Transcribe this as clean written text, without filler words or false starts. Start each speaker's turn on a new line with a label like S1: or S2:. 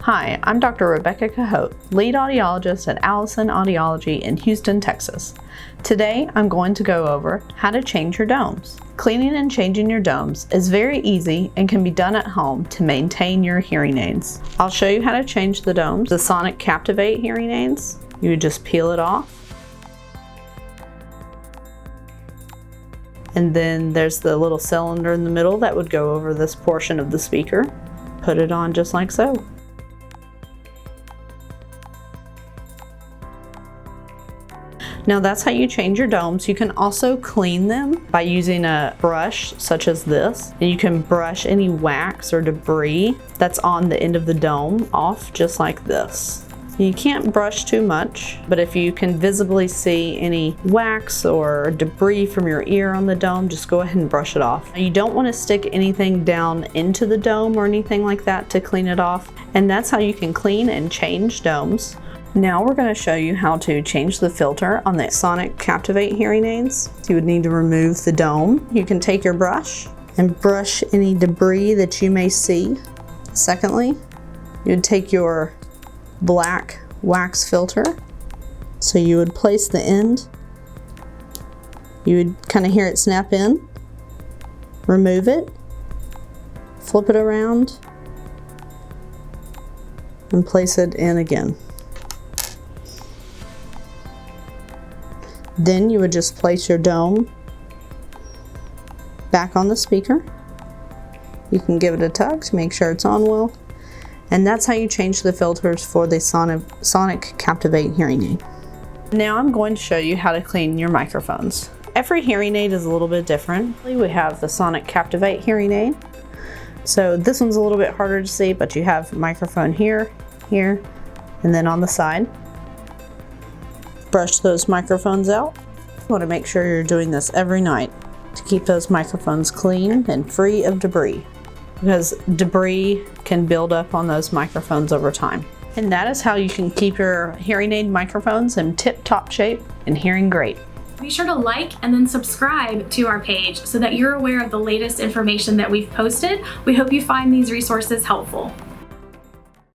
S1: Hi, I'm Dr. Rebecca Cahote, lead audiologist at Allison Audiology in Houston, Texas. Today, I'm going to go over how to change your domes. Cleaning and changing your domes is very easy and can be done at home to maintain your hearing aids. I'll show you how to change the domes. The Sonic Captivate hearing aids, you would just peel it off. And then there's the little cylinder in the middle that would go over this portion of the speaker. Put it on just like so. Now that's how you change your domes. You can also clean them by using a brush such as this. And you can brush any wax or debris that's on the end of the dome off just like this. You can't brush too much, but if you can visibly see any wax or debris from your ear on the dome, just go ahead and brush it off. You don't want to stick anything down into the dome or anything like that to clean it off. And that's how you can clean and change domes. Now we're going to show you how to change the filter on the Sonic Captivate hearing aids. You would need to remove the dome. You can take your brush and brush any debris that you may see. Secondly, you'd take your black wax filter. So you would place the end. You would kind of hear it snap in. Remove it. Flip it around. And place it in again. Then you would just place your dome back on the speaker. You can give it a tug to make sure it's on well. And that's how you change the filters for the Sonic Captivate hearing aid. Now I'm going to show you how to clean your microphones. Every hearing aid is a little bit different. We have the Sonic Captivate hearing aid. So this one's a little bit harder to see, but you have a microphone here, here, and then on the side. Brush those microphones out. You want to make sure you're doing this every night to keep those microphones clean and free of debris, because debris can build up on those microphones over time. And that is how you can keep your hearing aid microphones in tip-top shape and hearing great.
S2: Be sure to like and then subscribe to our page so that you're aware of the latest information that we've posted. We hope you find these resources helpful.